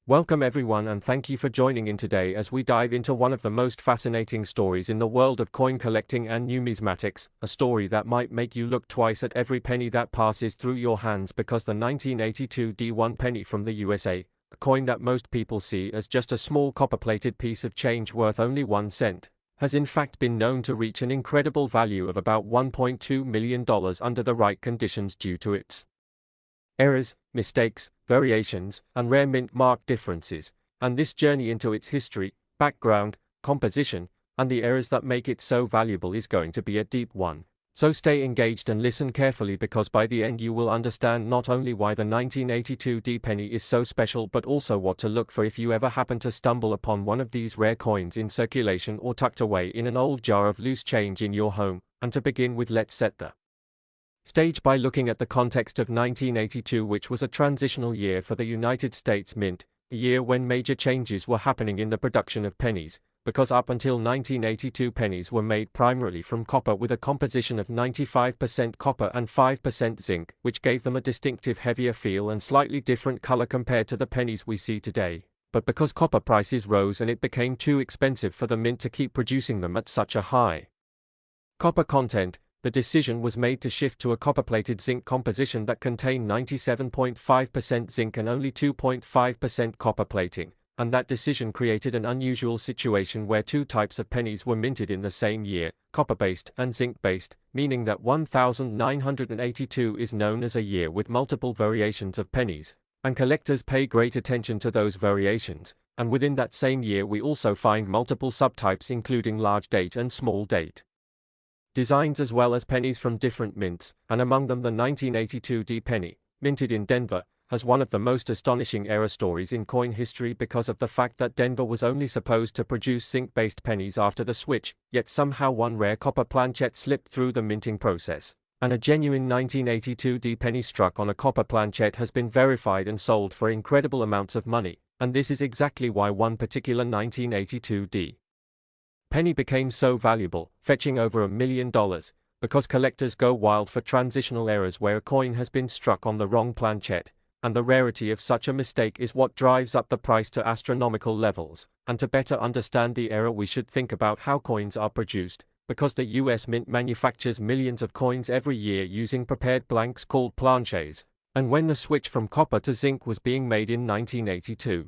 Welcome everyone and thank you for joining in today as we dive into one of the most fascinating stories in the world of coin collecting and numismatics, a story that might make you look twice at every penny that passes through your hands because the 1982 D1 penny from the USA, a coin that most people see as just a small copper-plated piece of change worth only 1 cent, has in fact been known to reach an incredible value of about $1.2 million under the right conditions due to its errors, mistakes, variations, and rare mint mark differences, and this journey into its history, background, composition, and the errors that make it so valuable is going to be a deep one. So stay engaged and listen carefully because by the end you will understand not only why the 1982 D penny is so special but also what to look for if you ever happen to stumble upon one of these rare coins in circulation or tucked away in an old jar of loose change in your home. And to begin with, let's set the stage by looking at the context of 1982, which was a transitional year for the United States Mint, a year when major changes were happening in the production of pennies, because up until 1982 pennies were made primarily from copper with a composition of 95% copper and 5% zinc, which gave them a distinctive heavier feel and slightly different color compared to the pennies we see today. But because copper prices rose and it became too expensive for the mint to keep producing them at such a high copper content, the decision was made to shift to a copper-plated zinc composition that contained 97.5% zinc and only 2.5% copper plating, and that decision created an unusual situation where two types of pennies were minted in the same year, copper-based and zinc-based, meaning that 1982 is known as a year with multiple variations of pennies, and collectors pay great attention to those variations, and within that same year we also find multiple subtypes including large date and small date designs as well as pennies from different mints, and among them the 1982 D penny, minted in Denver, has one of the most astonishing error stories in coin history because of the fact that Denver was only supposed to produce zinc-based pennies after the switch, yet somehow one rare copper planchet slipped through the minting process, and a genuine 1982 D penny struck on a copper planchet has been verified and sold for incredible amounts of money, and this is exactly why one particular 1982 D penny became so valuable, fetching over $1 million, because collectors go wild for transitional errors where a coin has been struck on the wrong planchet, and the rarity of such a mistake is what drives up the price to astronomical levels. And to better understand the error we should think about how coins are produced, because the US Mint manufactures millions of coins every year using prepared blanks called planchets, and when the switch from copper to zinc was being made in 1982,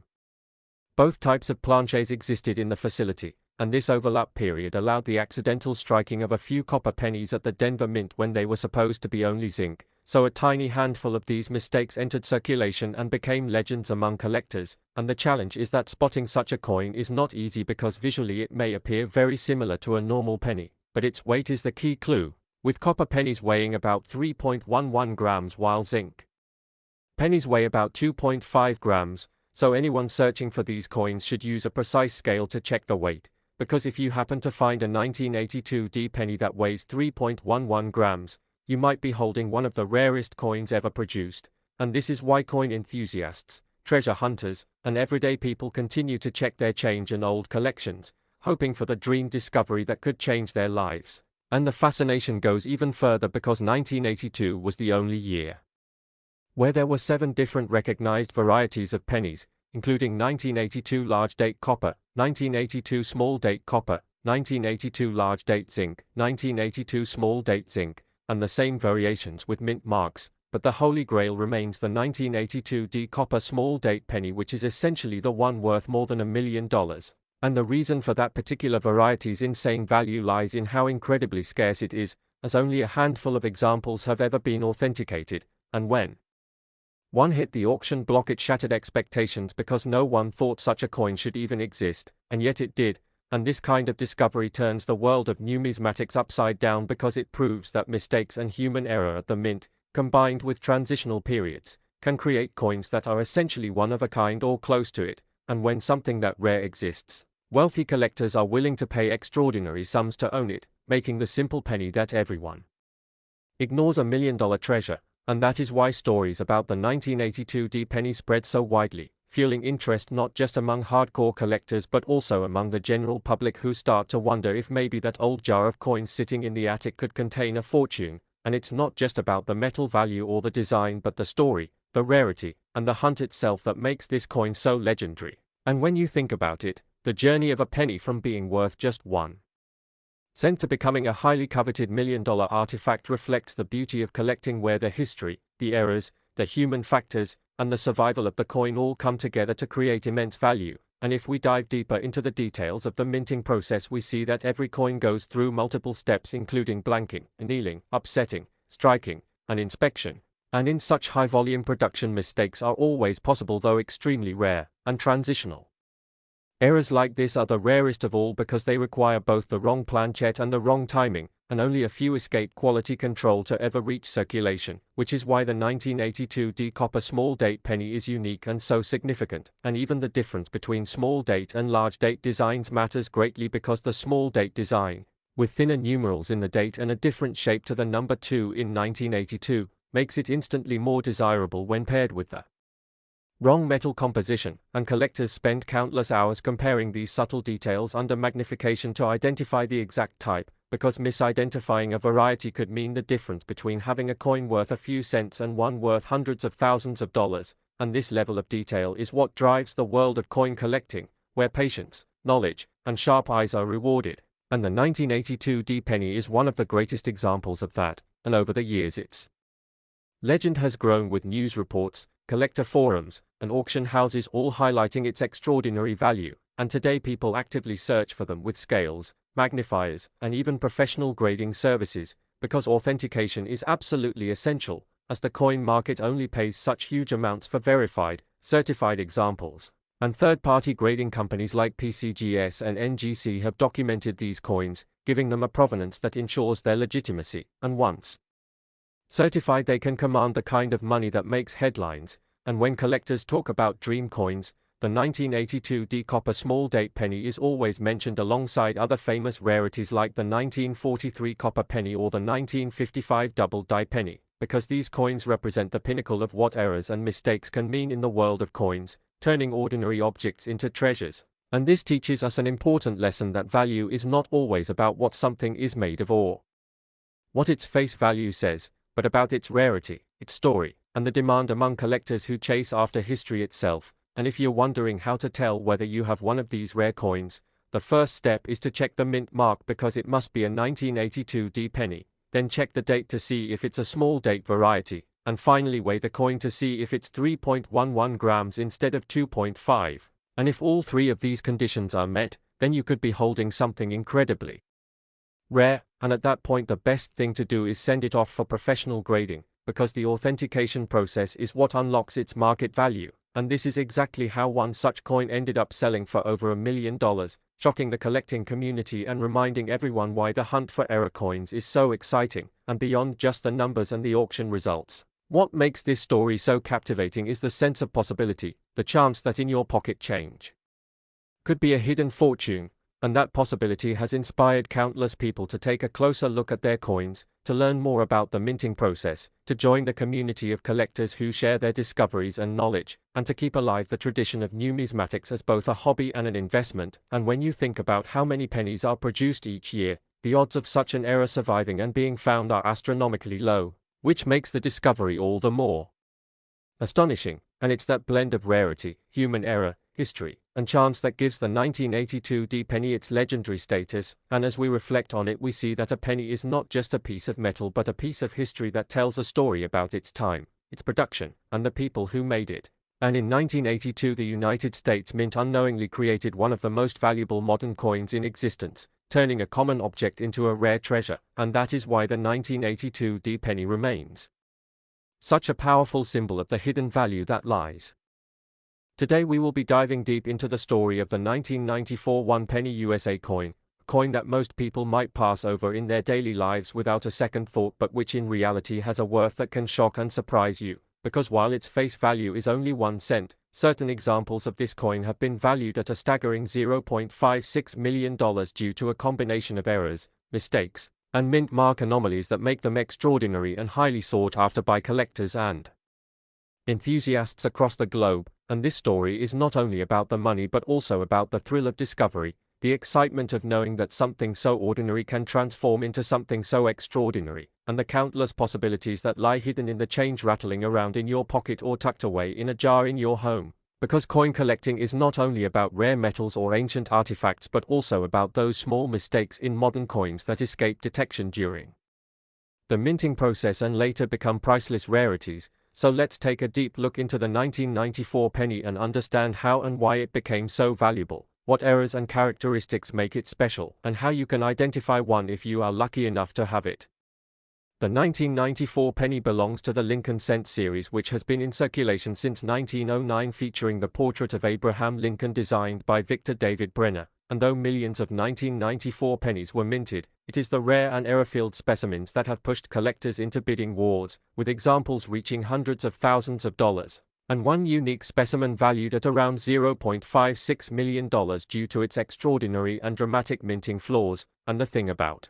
both types of planchets existed in the facility, and this overlap period allowed the accidental striking of a few copper pennies at the Denver Mint when they were supposed to be only zinc, so a tiny handful of these mistakes entered circulation and became legends among collectors, and the challenge is that spotting such a coin is not easy because visually it may appear very similar to a normal penny, but its weight is the key clue, with copper pennies weighing about 3.11 grams while zinc pennies weigh about 2.5 grams, so anyone searching for these coins should use a precise scale to check the weight, because if you happen to find a 1982 D penny that weighs 3.11 grams, you might be holding one of the rarest coins ever produced, and this is why coin enthusiasts, treasure hunters, and everyday people continue to check their change and old collections, hoping for the dream discovery that could change their lives. And the fascination goes even further because 1982 was the only year where there were 7 different recognized varieties of pennies, including 1982 large date copper, 1982 small date copper, 1982 large date zinc, 1982 small date zinc, and the same variations with mint marks, but the holy grail remains the 1982 D copper small date penny, which is essentially the one worth more than $1 million. And the reason for that particular variety's insane value lies in how incredibly scarce it is, as only a handful of examples have ever been authenticated, and when one hit the auction block it shattered expectations because no one thought such a coin should even exist, and yet it did, and this kind of discovery turns the world of numismatics upside down because it proves that mistakes and human error at the mint, combined with transitional periods, can create coins that are essentially one of a kind or close to it, and when something that rare exists, wealthy collectors are willing to pay extraordinary sums to own it, making the simple penny that everyone ignores a $1 million treasure. And that is why stories about the 1982 D penny spread so widely, fueling interest not just among hardcore collectors but also among the general public who start to wonder if maybe that old jar of coins sitting in the attic could contain a fortune. And it's not just about the metal value or the design but the story, the rarity, and the hunt itself that makes this coin so legendary. And when you think about it, the journey of a penny from being worth just 1 cent to becoming a highly coveted million-dollar artifact reflects the beauty of collecting, where the history, the errors, the human factors, and the survival of the coin all come together to create immense value. And if we dive deeper into the details of the minting process, we see that every coin goes through multiple steps, including blanking, annealing, upsetting, striking, and inspection. And in such high-volume production, mistakes are always possible, though extremely rare and transitional. Errors like this are the rarest of all because they require both the wrong planchet and the wrong timing, and only a few escape quality control to ever reach circulation, which is why the 1982 D copper small date penny is unique and so significant. And even the difference between small date and large date designs matters greatly, because the small date design, with thinner numerals in the date and a different shape to the number 2 in 1982, makes it instantly more desirable when paired with the wrong metal composition, and collectors spend countless hours comparing these subtle details under magnification to identify the exact type, because misidentifying a variety could mean the difference between having a coin worth a few cents and one worth hundreds of thousands of dollars. And this level of detail is what drives the world of coin collecting, where patience, knowledge, and sharp eyes are rewarded. And the 1982 D penny is one of the greatest examples of that, and over the years its legend has grown, with news reports, collector forums, and auction houses all highlighting its extraordinary value. And today people actively search for them with scales, magnifiers, and even professional grading services, because authentication is absolutely essential, as the coin market only pays such huge amounts for verified, certified examples. And third-party grading companies like PCGS and NGC have documented these coins, giving them a provenance that ensures their legitimacy, and once certified, they can command the kind of money that makes headlines. And when collectors talk about dream coins, the 1982 D copper small date penny is always mentioned alongside other famous rarities like the 1943 copper penny or the 1955 double die penny, because these coins represent the pinnacle of what errors and mistakes can mean in the world of coins, turning ordinary objects into treasures. And this teaches us an important lesson, that value is not always about what something is made of or what its face value says, but about its rarity, its story, and the demand among collectors who chase after history itself. And if you're wondering how to tell whether you have one of these rare coins, the first step is to check the mint mark, because it must be a 1982 D penny. Then check the date to see if it's a small date variety, and finally weigh the coin to see if it's 3.11 grams instead of 2.5. And if all three of these conditions are met, then you could be holding something incredibly rare. And at that point the best thing to do is send it off for professional grading, because the authentication process is what unlocks its market value. And this is exactly how one such coin ended up selling for over $1 million, shocking the collecting community and reminding everyone why the hunt for error coins is so exciting. And beyond just the numbers and the auction results, what makes this story so captivating is the sense of possibility, the chance that in your pocket change could be a hidden fortune. And that possibility has inspired countless people to take a closer look at their coins, to learn more about the minting process, to join the community of collectors who share their discoveries and knowledge, and to keep alive the tradition of numismatics as both a hobby and an investment. And when you think about how many pennies are produced each year, the odds of such an error surviving and being found are astronomically low, which makes the discovery all the more astonishing. And it's that blend of rarity, human error, history, and chance that gives the 1982 D penny its legendary status. And as we reflect on it, we see that a penny is not just a piece of metal, but a piece of history that tells a story about its time, its production, and the people who made it. And in 1982 the United States Mint unknowingly created one of the most valuable modern coins in existence, turning a common object into a rare treasure. And that is why the 1982 D penny remains such a powerful symbol of the hidden value that lies. Today we will be diving deep into the story of the 1994 1 penny USA coin, a coin that most people might pass over in their daily lives without a second thought, but which in reality has a worth that can shock and surprise you. Because while its face value is only 1 cent, certain examples of this coin have been valued at a staggering $0.56 million due to a combination of errors, mistakes, and mint mark anomalies that make them extraordinary and highly sought after by collectors and enthusiasts across the globe. And this story is not only about the money but also about the thrill of discovery, The excitement of knowing that something so ordinary can transform into something so extraordinary, and the countless possibilities that lie hidden in the change rattling around in your pocket or tucked away in a jar in your home. Because coin collecting is not only about rare metals or ancient artifacts but also about those small mistakes in modern coins that escape detection during the minting process and later become priceless rarities. So let's take a deep look into the 1994 penny and understand how and why it became so valuable, what errors and characteristics make it special, and how you can identify one if you are lucky enough to have it. The 1994 penny belongs to the Lincoln cent series, which has been in circulation since 1909, featuring the portrait of Abraham Lincoln designed by Victor David Brenner. And though millions of 1994 pennies were minted, it is the rare and error-filled specimens that have pushed collectors into bidding wars, with examples reaching hundreds of thousands of dollars, and one unique specimen valued at around $0.56 million due to its extraordinary and dramatic minting flaws. And the thing about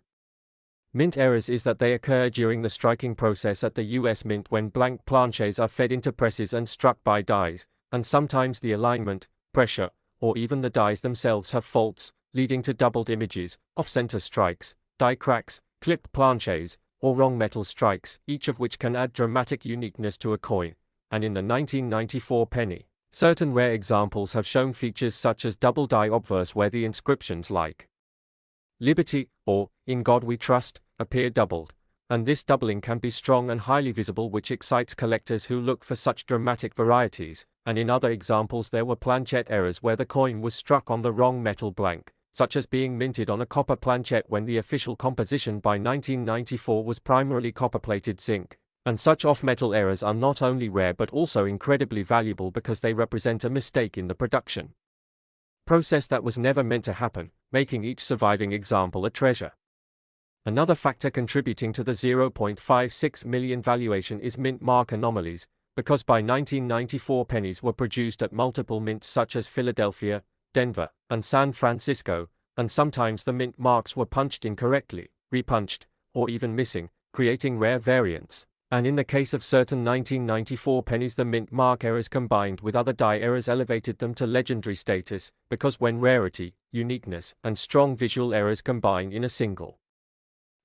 mint errors is that they occur during the striking process at the US Mint, when blank planches are fed into presses and struck by dies, and sometimes the alignment, pressure, or even the dies themselves have faults, leading to doubled images, off-center strikes, die cracks, clipped planches, or wrong metal strikes, each of which can add dramatic uniqueness to a coin. And in the 1994 penny, certain rare examples have shown features such as double die obverse, where the inscriptions like Liberty or In God We Trust appear doubled, and this doubling can be strong and highly visible, which excites collectors who look for such dramatic varieties. And in other examples there were planchet errors where the coin was struck on the wrong metal blank, such as being minted on a copper planchet when the official composition by 1994 was primarily copper-plated zinc. And such off-metal errors are not only rare but also incredibly valuable because they represent a mistake in the production process that was never meant to happen, making each surviving example a treasure. Another factor contributing to the $0.56 million valuation is mint mark anomalies, because by 1994 pennies were produced at multiple mints such as Philadelphia, Denver, and San Francisco, and sometimes the mint marks were punched incorrectly, repunched, or even missing, creating rare variants. And in the case of certain 1994 pennies, the mint mark errors combined with other die errors elevated them to legendary status, because when rarity, uniqueness, and strong visual errors combine in a single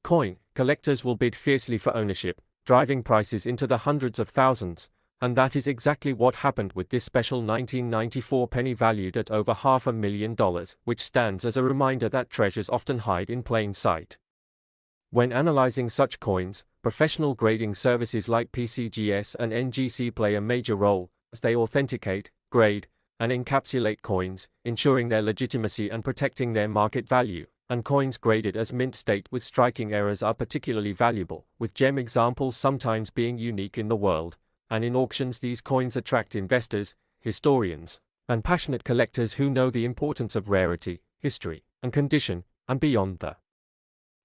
coin, collectors will bid fiercely for ownership, driving prices into the hundreds of thousands. And that is exactly what happened with this special 1994 penny valued at over $500,000, which stands as a reminder that treasures often hide in plain sight. When analyzing such coins, professional grading services like PCGS and NGC play a major role, as they authenticate, grade, and encapsulate coins, ensuring their legitimacy and protecting their market value. And coins graded as mint state with striking errors are particularly valuable, with gem examples sometimes being unique in the world. And in auctions these coins attract investors, historians, and passionate collectors who know the importance of rarity, history, and condition, and beyond the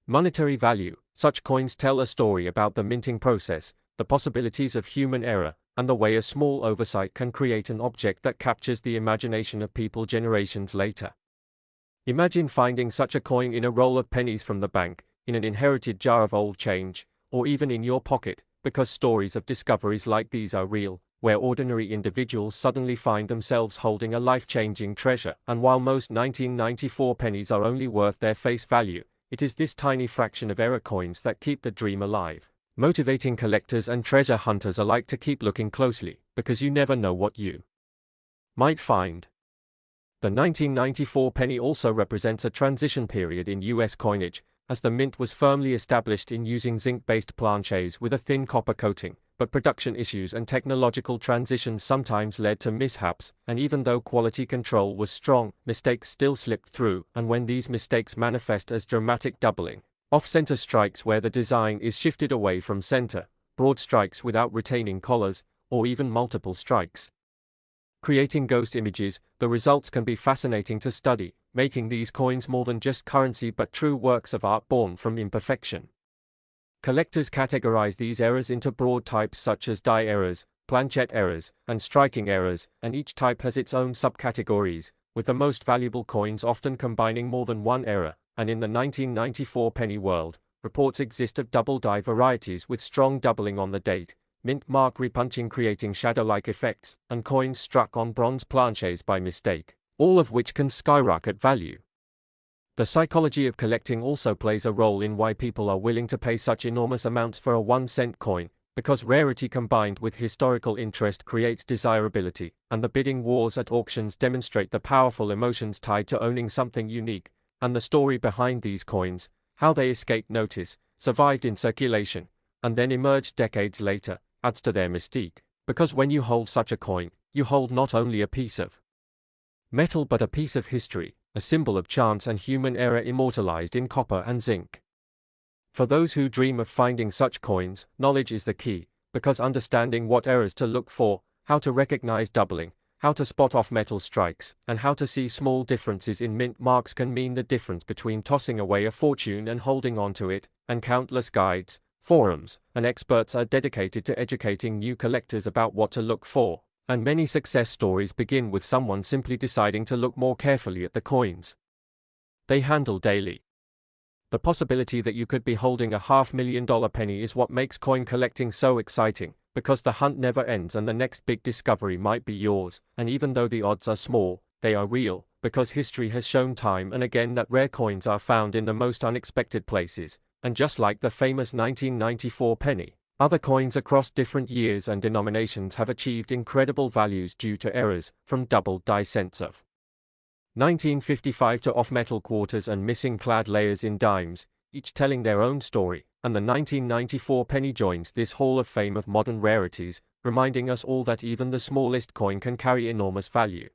monetary value. Such coins tell a story about the minting process, the possibilities of human error, and the way a small oversight can create an object that captures the imagination of people generations later. Imagine finding such a coin in a roll of pennies from the bank, in an inherited jar of old change, or even in your pocket, because stories of discoveries like these are real, where ordinary individuals suddenly find themselves holding a life-changing treasure. And while most 1994 pennies are only worth their face value, it is this tiny fraction of error coins that keep the dream alive, motivating collectors and treasure hunters alike to keep looking closely, because you never know what you might find. The 1994 penny also represents a transition period in US coinage, as the mint was firmly established in using zinc-based planches with a thin copper coating, but production issues and technological transitions sometimes led to mishaps, and even though quality control was strong, mistakes still slipped through. And when these mistakes manifest as dramatic doubling, off-center strikes where the design is shifted away from center, broad strikes without retaining collars, or even multiple strikes, creating ghost images, the results can be fascinating to study, making these coins more than just currency but true works of art born from imperfection. Collectors categorize these errors into broad types such as die errors, planchet errors, and striking errors, and each type has its own subcategories, with the most valuable coins often combining more than one error. And in the 1994 penny world, reports exist of double die varieties with strong doubling on the date, mint mark repunching creating shadow-like effects, and coins struck on bronze planches by mistake, all of which can skyrocket value. The psychology of collecting also plays a role in why people are willing to pay such enormous amounts for a 1-cent coin, because rarity combined with historical interest creates desirability, and the bidding wars at auctions demonstrate the powerful emotions tied to owning something unique, and the story behind these coins, how they escaped notice, survived in circulation, and then emerged decades later, adds to their mystique, because when you hold such a coin, you hold not only a piece of metal but a piece of history, a symbol of chance and human error immortalized in copper and zinc. For those who dream of finding such coins, knowledge is the key, because understanding what errors to look for, how to recognize doubling, how to spot off metal strikes, and how to see small differences in mint marks can mean the difference between tossing away a fortune and holding on to it, and countless guides, forums, and experts are dedicated to educating new collectors about what to look for, and many success stories begin with someone simply deciding to look more carefully at the coins they handle daily. The possibility that you could be holding a $500,000 penny is what makes coin collecting so exciting, because the hunt never ends and the next big discovery might be yours, and even though the odds are small, they are real, because history has shown time and again that rare coins are found in the most unexpected places, and just like the famous 1994 penny, other coins across different years and denominations have achieved incredible values due to errors, from doubled die cents of 1955 to off-metal quarters and missing clad layers in dimes, each telling their own story, and the 1994 penny joins this hall of fame of modern rarities, reminding us all that even the smallest coin can carry enormous value.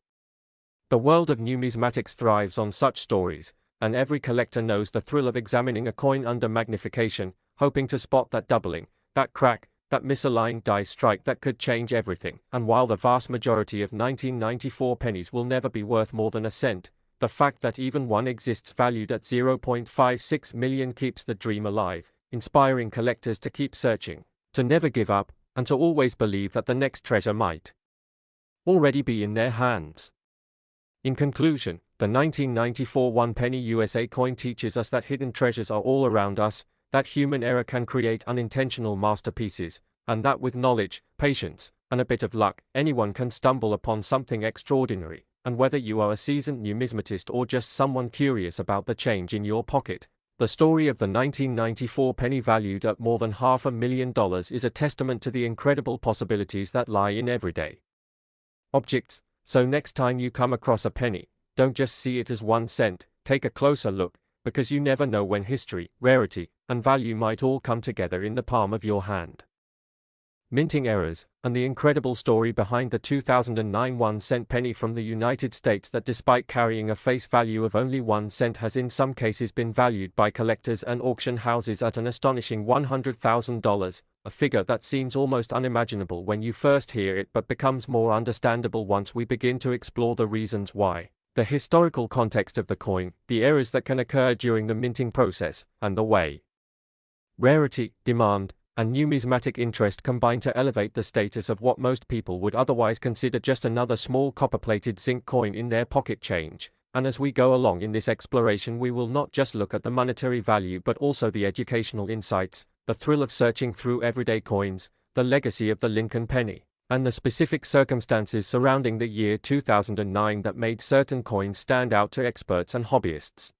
The world of numismatics thrives on such stories, and every collector knows the thrill of examining a coin under magnification, hoping to spot that doubling, that crack, that misaligned die strike that could change everything. And while the vast majority of 1994 pennies will never be worth more than a cent, the fact that even one exists valued at $0.56 million keeps the dream alive, inspiring collectors to keep searching, to never give up, and to always believe that the next treasure might already be in their hands. In conclusion, the 1994 1-penny USA coin teaches us that hidden treasures are all around us, that human error can create unintentional masterpieces, and that with knowledge, patience, and a bit of luck, anyone can stumble upon something extraordinary. And whether you are a seasoned numismatist or just someone curious about the change in your pocket, the story of the 1994 penny valued at more than $500,000 is a testament to the incredible possibilities that lie in everyday objects. So next time you come across a penny, don't just see it as 1 cent, take a closer look, because you never know when history, rarity, and value might all come together in the palm of your hand. Minting errors, and the incredible story behind the 2009 1-cent penny from the United States that despite carrying a face value of only 1 cent has in some cases been valued by collectors and auction houses at an astonishing $100,000, a figure that seems almost unimaginable when you first hear it but becomes more understandable once we begin to explore the reasons why. The historical context of the coin, the errors that can occur during the minting process, and the way rarity, demand, and numismatic interest combine to elevate the status of what most people would otherwise consider just another small copper-plated zinc coin in their pocket change. And as we go along in this exploration, we will not just look at the monetary value but also the educational insights, the thrill of searching through everyday coins, the legacy of the Lincoln penny, and the specific circumstances surrounding the year 2009 that made certain coins stand out to experts and hobbyists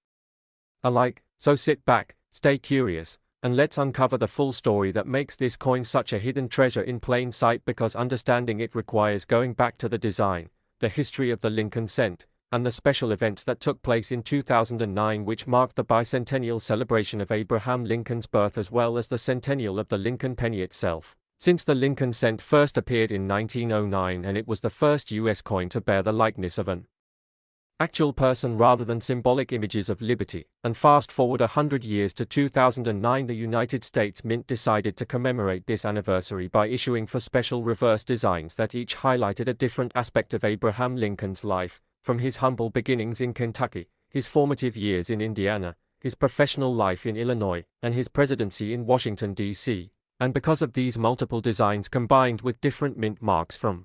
alike. So sit back, stay curious, and let's uncover the full story that makes this coin such a hidden treasure in plain sight, because understanding it requires going back to the design, the history of the Lincoln cent, and the special events that took place in 2009 which marked the bicentennial celebration of Abraham Lincoln's birth as well as the centennial of the Lincoln penny itself. Since the Lincoln cent first appeared in 1909 and it was the first US coin to bear the likeness of an actual person rather than symbolic images of liberty, and fast forward 100 years to 2009, the United States Mint decided to commemorate this anniversary by issuing 4 special reverse designs that each highlighted a different aspect of Abraham Lincoln's life, from his humble beginnings in Kentucky, his formative years in Indiana, his professional life in Illinois, and his presidency in Washington, D.C. And because of these multiple designs combined with different mint marks from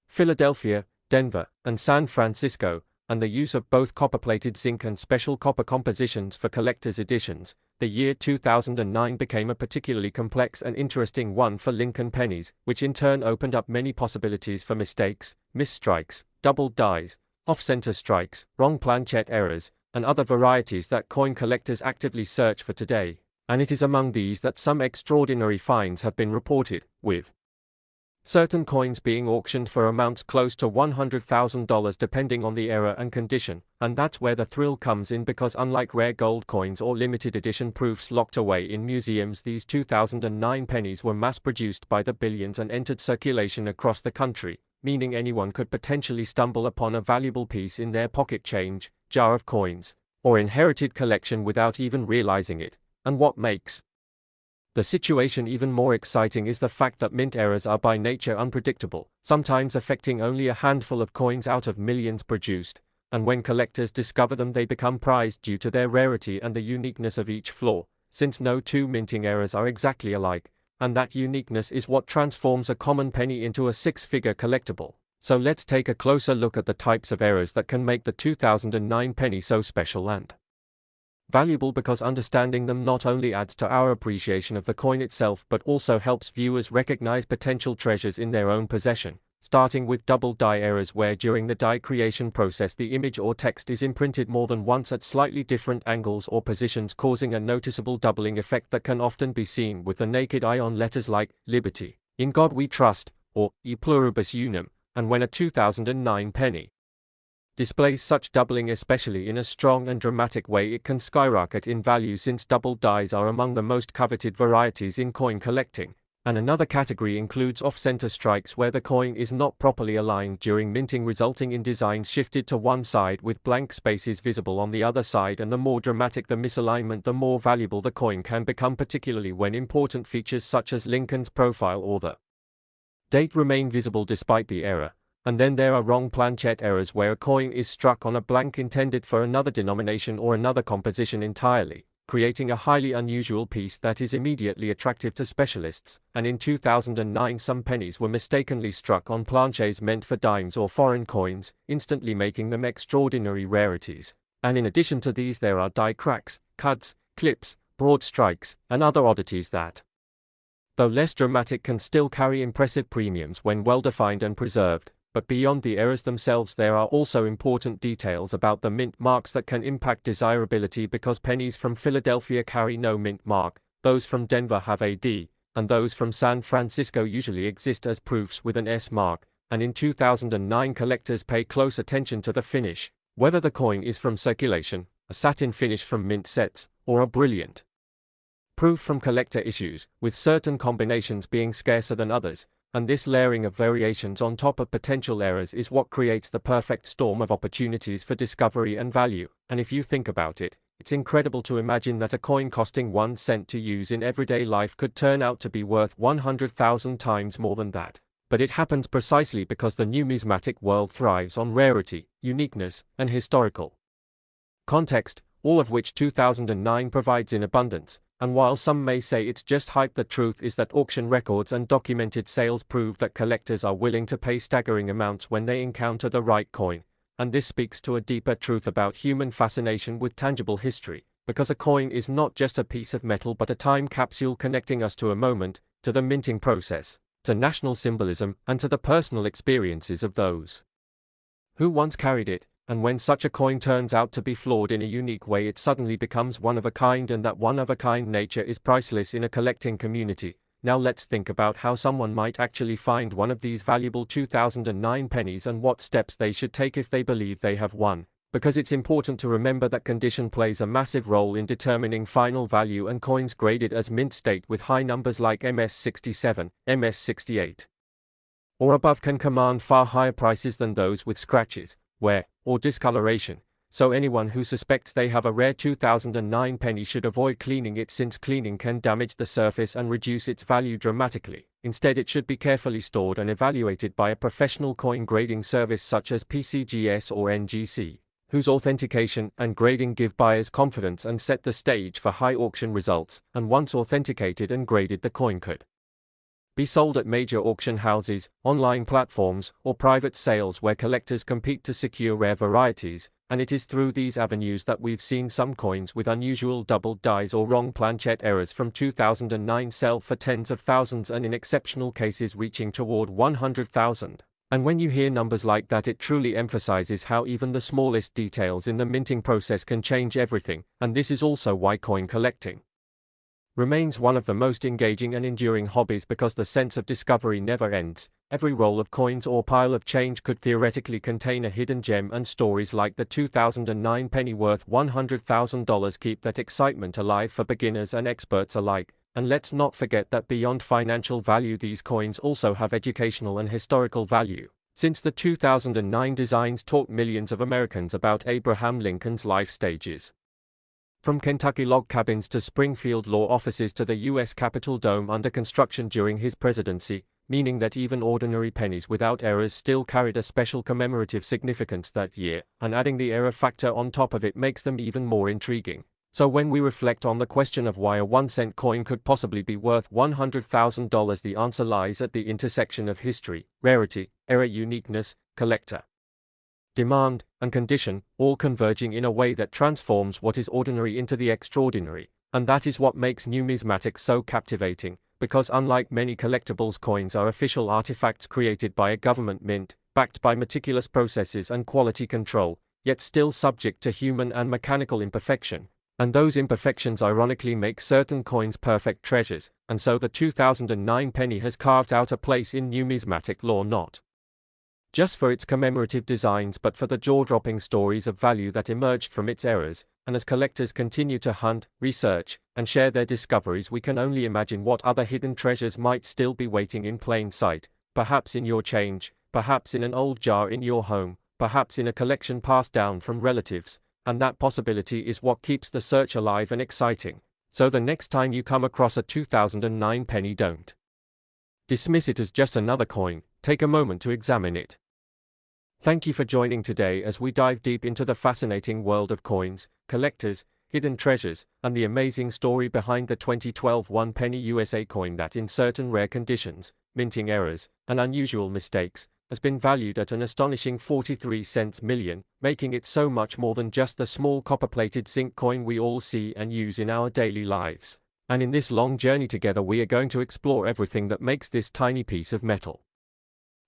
Philadelphia, Denver, and San Francisco, and the use of both copper-plated zinc and special copper compositions for collector's editions, the year 2009 became a particularly complex and interesting one for Lincoln pennies, which in turn opened up many possibilities for mistakes, misstrikes, doubled dies, off-center strikes, wrong planchet errors, and other varieties that coin collectors actively search for today. And it is among these that some extraordinary finds have been reported, with certain coins being auctioned for amounts close to $100,000 depending on the era and condition, and that's where the thrill comes in, because unlike rare gold coins or limited edition proofs locked away in museums, these 2009 pennies were mass-produced by the billions and entered circulation across the country, meaning anyone could potentially stumble upon a valuable piece in their pocket change, jar of coins, or inherited collection without even realizing it. And what makes the situation even more exciting is the fact that mint errors are by nature unpredictable, sometimes affecting only a handful of coins out of millions produced, and when collectors discover them they become prized due to their rarity and the uniqueness of each flaw, since no two minting errors are exactly alike, and that uniqueness is what transforms a common penny into a six-figure collectible. So let's take a closer look at the types of errors that can make the 2009 penny so special and valuable, because understanding them not only adds to our appreciation of the coin itself but also helps viewers recognize potential treasures in their own possession, starting with double die errors, where during the die creation process the image or text is imprinted more than once at slightly different angles or positions, causing a noticeable doubling effect that can often be seen with the naked eye on letters like Liberty, In God We Trust, or E Pluribus Unum, and when a 2009 penny displays such doubling, especially in a strong and dramatic way, it can skyrocket in value, since double dies are among the most coveted varieties in coin collecting. And another category includes off-center strikes, where the coin is not properly aligned during minting, resulting in designs shifted to one side with blank spaces visible on the other side, and the more dramatic the misalignment, the more valuable the coin can become, particularly when important features such as Lincoln's profile or the date remain visible despite the error. And then there are wrong planchet errors, where a coin is struck on a blank intended for another denomination or another composition entirely, creating a highly unusual piece that is immediately attractive to specialists. And in 2009 some pennies were mistakenly struck on planchets meant for dimes or foreign coins, instantly making them extraordinary rarities. And in addition to these there are die cracks, cuts, clips, broad strikes, and other oddities that, though less dramatic, can still carry impressive premiums when well defined and preserved. But beyond the errors themselves, there are also important details about the mint marks that can impact desirability, because pennies from Philadelphia carry no mint mark, those from Denver have a D, and those from San Francisco usually exist as proofs with an S mark. And in 2009 collectors pay close attention to the finish, whether the coin is from circulation, a satin finish from mint sets, or a brilliant proof from collector issues, with certain combinations being scarcer than others. And this layering of variations on top of potential errors is what creates the perfect storm of opportunities for discovery and value. And if you think about it, it's incredible to imagine that a coin costing 1 cent to use in everyday life could turn out to be worth 100,000 times more than that. But it happens precisely because the numismatic world thrives on rarity, uniqueness, and historical context, all of which 2009 provides in abundance. And while some may say it's just hype, the truth is that auction records and documented sales prove that collectors are willing to pay staggering amounts when they encounter the right coin. And this speaks to a deeper truth about human fascination with tangible history, because a coin is not just a piece of metal but a time capsule connecting us to a moment, to the minting process, to national symbolism, and to the personal experiences of those who once carried it. And when such a coin turns out to be flawed in a unique way, it suddenly becomes one of a kind, and that one-of-a-kind nature is priceless in a collecting community. Now let's think about how someone might actually find one of these valuable 2009 pennies and what steps they should take if they believe they have one. Because it's important to remember that condition plays a massive role in determining final value, and coins graded as mint state with high numbers like MS67, MS68, or above can command far higher prices than those with scratches, wear, or discoloration. So anyone who suspects they have a rare 2009 penny should avoid cleaning it, since cleaning can damage the surface and reduce its value dramatically. Instead, it should be carefully stored and evaluated by a professional coin grading service such as PCGS or NGC, whose authentication and grading give buyers confidence and set the stage for high auction results. And once authenticated and graded, the coin could be sold at major auction houses, online platforms, or private sales where collectors compete to secure rare varieties. And it is through these avenues that we've seen some coins with unusual double dies or wrong planchet errors from 2009 sell for tens of thousands, and in exceptional cases reaching toward 100,000. And when you hear numbers like that, it truly emphasizes how even the smallest details in the minting process can change everything, and this is also why coin collecting remains one of the most engaging and enduring hobbies, because the sense of discovery never ends. Every roll of coins or pile of change could theoretically contain a hidden gem, and stories like the 2009 penny worth $100,000 keep that excitement alive for beginners and experts alike. And let's not forget that beyond financial value, these coins also have educational and historical value, since the 2009 designs taught millions of Americans about Abraham Lincoln's life stages. From Kentucky log cabins to Springfield law offices to the U.S. Capitol dome under construction during his presidency, meaning that even ordinary pennies without errors still carried a special commemorative significance that year, and adding the error factor on top of it makes them even more intriguing. So when we reflect on the question of why a 1-cent coin could possibly be worth $100,000, the answer lies at the intersection of history, rarity, error, uniqueness, collector demand, and condition, all converging in a way that transforms what is ordinary into the extraordinary. And that is what makes numismatics so captivating, because unlike many collectibles, coins are official artifacts created by a government mint, backed by meticulous processes and quality control, yet still subject to human and mechanical imperfection. And those imperfections ironically make certain coins perfect treasures, and so the 2009 penny has carved out a place in numismatic lore, not just for its commemorative designs but for the jaw-dropping stories of value that emerged from its errors. And as collectors continue to hunt, research, and share their discoveries, we can only imagine what other hidden treasures might still be waiting in plain sight, perhaps in your change, perhaps in an old jar in your home, perhaps in a collection passed down from relatives, and that possibility is what keeps the search alive and exciting. So the next time you come across a 2009 penny, don't dismiss it as just another coin. Take a moment to examine it. Thank you for joining today as we dive deep into the fascinating world of coins, collectors, hidden treasures, and the amazing story behind the 2012 1-penny USA coin that, in certain rare conditions, minting errors, and unusual mistakes, has been valued at an astonishing 43 cents million, making it so much more than just the small copper-plated zinc coin we all see and use in our daily lives. And in this long journey together, we are going to explore everything that makes this tiny piece of metal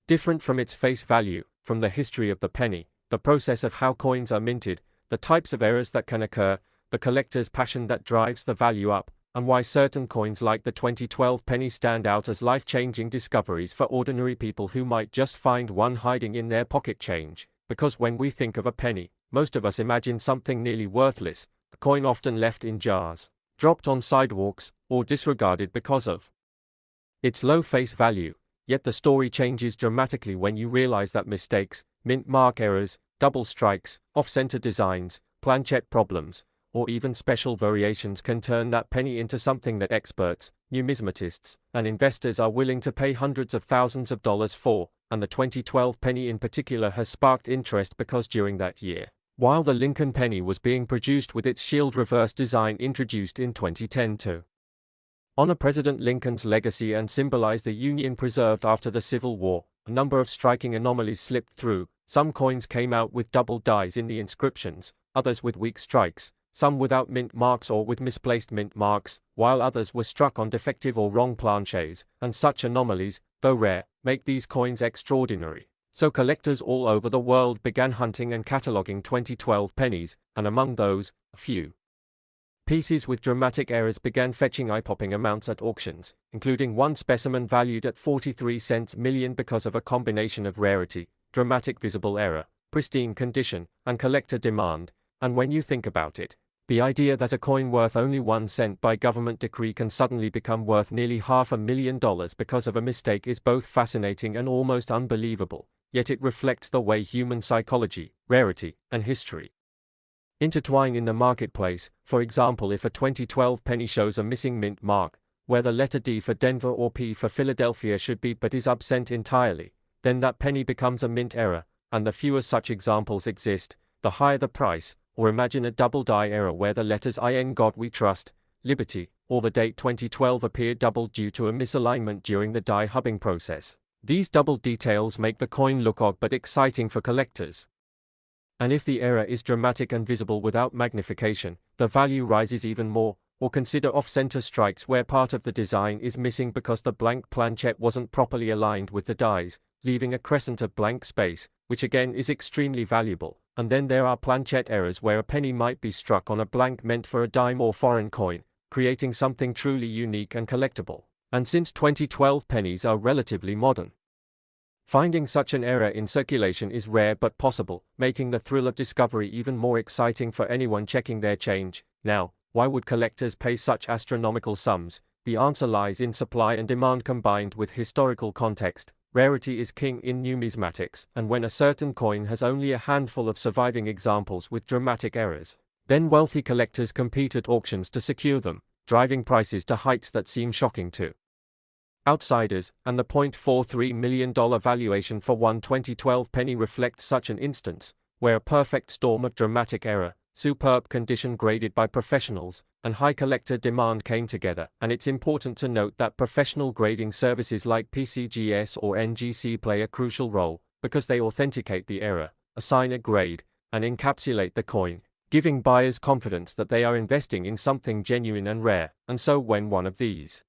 different from its face value, from the history of the penny, the process of how coins are minted, the types of errors that can occur, the collector's passion that drives the value up, and why certain coins like the 2012 penny stand out as life-changing discoveries for ordinary people who might just find one hiding in their pocket change. Because when we think of a penny, most of us imagine something nearly worthless, a coin often left in jars, dropped on sidewalks, or disregarded because of its low face value. Yet the story changes dramatically when you realize that mistakes, mint mark errors, double strikes, off-center designs, planchette problems, or even special variations can turn that penny into something that experts, numismatists, and investors are willing to pay hundreds of thousands of dollars for. And the 2012 penny in particular has sparked interest because during that year, while the Lincoln penny was being produced with its shield reverse design introduced in 2010 to honor President Lincoln's legacy and symbolize the Union preserved after the Civil War, a number of striking anomalies slipped through. Some coins came out with double dies in the inscriptions, others with weak strikes, some without mint marks or with misplaced mint marks, while others were struck on defective or wrong planchets. And such anomalies, though rare, make these coins extraordinary. So collectors all over the world began hunting and cataloging 2012 pennies, and among those, a few pieces with dramatic errors began fetching eye-popping amounts at auctions, including one specimen valued at 43 cents million because of a combination of rarity, dramatic visible error, pristine condition, and collector demand. And when you think about it, the idea that a coin worth only 1 cent by government decree can suddenly become worth nearly $500,000 because of a mistake is both fascinating and almost unbelievable, yet it reflects the way human psychology, rarity, and history intertwine in the marketplace. For example, if a 2012 penny shows a missing mint mark, where the letter D for Denver or P for Philadelphia should be but is absent entirely, then that penny becomes a mint error, and the fewer such examples exist, the higher the price. Or imagine a double die error where the letters IN God We Trust, Liberty, or the date 2012 appear doubled due to a misalignment during the die hubbing process. These double details make the coin look odd but exciting for collectors. And if the error is dramatic and visible without magnification, the value rises even more. Or consider off-center strikes where part of the design is missing because the blank planchette wasn't properly aligned with the dies, leaving a crescent of blank space, which again is extremely valuable. And then there are planchette errors where a penny might be struck on a blank meant for a dime or foreign coin, creating something truly unique and collectible. And since 2012 pennies are relatively modern, finding such an error in circulation is rare but possible, making the thrill of discovery even more exciting for anyone checking their change. Now, why would collectors pay such astronomical sums? The answer lies in supply and demand combined with historical context. Rarity is king in numismatics, and when a certain coin has only a handful of surviving examples with dramatic errors, then wealthy collectors compete at auctions to secure them, driving prices to heights that seem shocking to outsiders, and the $0.43 million valuation for one 2012 penny reflects such an instance, where a perfect storm of dramatic error, superb condition graded by professionals, and high collector demand came together. And it's important to note that professional grading services like PCGS or NGC play a crucial role, because they authenticate the error, assign a grade, and encapsulate the coin, giving buyers confidence that they are investing in something genuine and rare. And so when one of these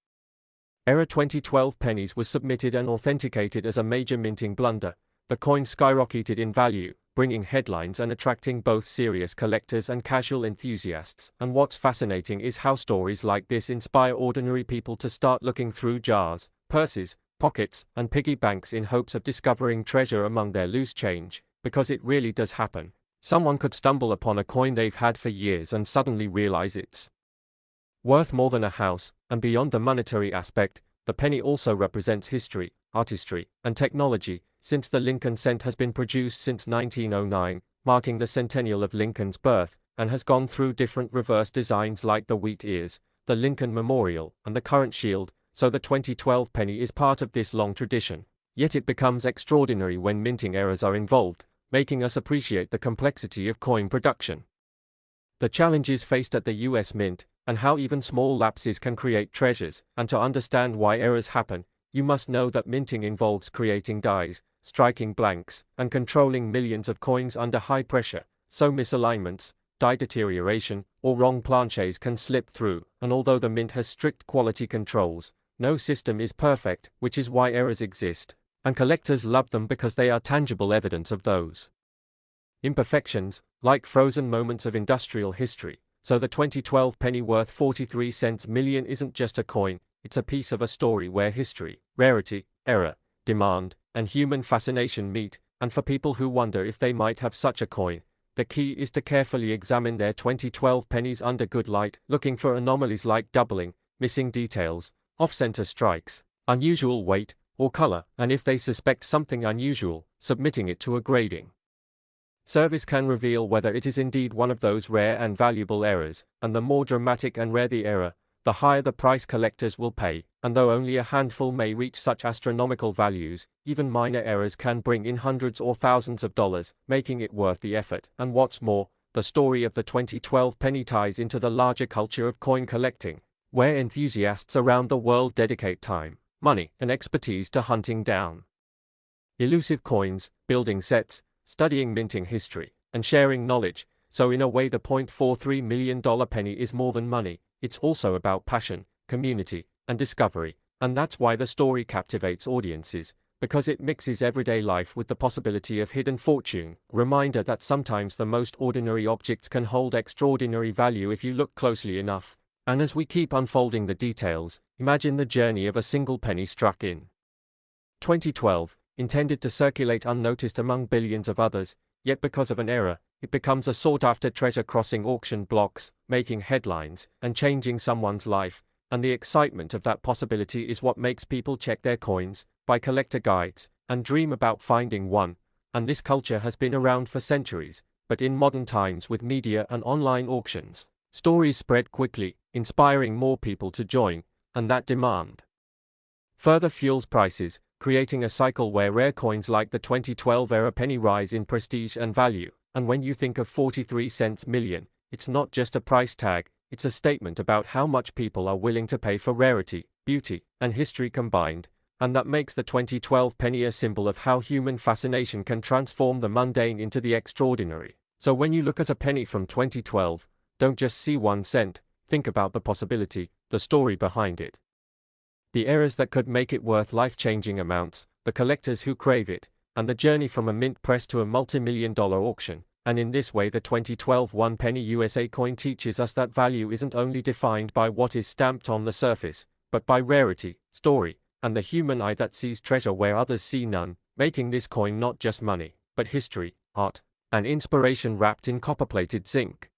error 2012 pennies was submitted and authenticated as a major minting blunder, the coin skyrocketed in value, bringing headlines and attracting both serious collectors and casual enthusiasts. And what's fascinating is how stories like this inspire ordinary people to start looking through jars, purses, pockets, and piggy banks in hopes of discovering treasure among their loose change, because it really does happen. Someone could stumble upon a coin they've had for years and suddenly realize it's worth more than a house. And beyond the monetary aspect, the penny also represents history, artistry, and technology, since the Lincoln cent has been produced since 1909, marking the centennial of Lincoln's birth, and has gone through different reverse designs like the wheat ears, the Lincoln Memorial, and the current shield, so the 2012 penny is part of this long tradition. Yet it becomes extraordinary when minting errors are involved, making us appreciate the complexity of coin production, the challenges faced at the US Mint, and how even small lapses can create treasures. And to understand why errors happen, you must know that minting involves creating dies, striking blanks, and controlling millions of coins under high pressure, so misalignments, die deterioration, or wrong planches can slip through. And although the mint has strict quality controls, no system is perfect, which is why errors exist, and collectors love them because they are tangible evidence of those imperfections, like frozen moments of industrial history. So the 2012 penny worth 43 cents million isn't just a coin, it's a piece of a story where history, rarity, error, demand, and human fascination meet. And for people who wonder if they might have such a coin, the key is to carefully examine their 2012 pennies under good light, looking for anomalies like doubling, missing details, off-center strikes, unusual weight, or color, and if they suspect something unusual, submitting it to a grading service can reveal whether it is indeed one of those rare and valuable errors. And the more dramatic and rare the error, the higher the price collectors will pay. And though only a handful may reach such astronomical values, even minor errors can bring in hundreds or thousands of dollars, making it worth the effort. And what's more, the story of the 2012 penny ties into the larger culture of coin collecting, where enthusiasts around the world dedicate time, money, and expertise to hunting down elusive coins, building sets, studying minting history, and sharing knowledge. So in a way, the $0.43 million penny is more than money, it's also about passion, community, and discovery. And that's why the story captivates audiences, because it mixes everyday life with the possibility of hidden fortune. Reminder that sometimes the most ordinary objects can hold extraordinary value if you look closely enough. And as we keep unfolding the details, imagine the journey of a single penny struck in 2012, intended to circulate unnoticed among billions of others, yet because of an error, it becomes a sought-after treasure crossing auction blocks, making headlines, and changing someone's life. And the excitement of that possibility is what makes people check their coins, buy collector guides, and dream about finding one. And this culture has been around for centuries, but in modern times with media and online auctions, stories spread quickly, inspiring more people to join, and that demand further fuels prices, creating a cycle where rare coins like the 2012 era penny rise in prestige and value. And when you think of 43 cents million, it's not just a price tag, it's a statement about how much people are willing to pay for rarity, beauty, and history combined. And that makes the 2012 penny a symbol of how human fascination can transform the mundane into the extraordinary. So when you look at a penny from 2012, don't just see 1 cent, think about the possibility, the story behind it, the errors that could make it worth life-changing amounts, the collectors who crave it, and the journey from a mint press to a multi-million-dollar auction. And in this way the 2012 1-penny USA coin teaches us that value isn't only defined by what is stamped on the surface, but by rarity, story, and the human eye that sees treasure where others see none, making this coin not just money, but history, art, and inspiration wrapped in copper-plated zinc.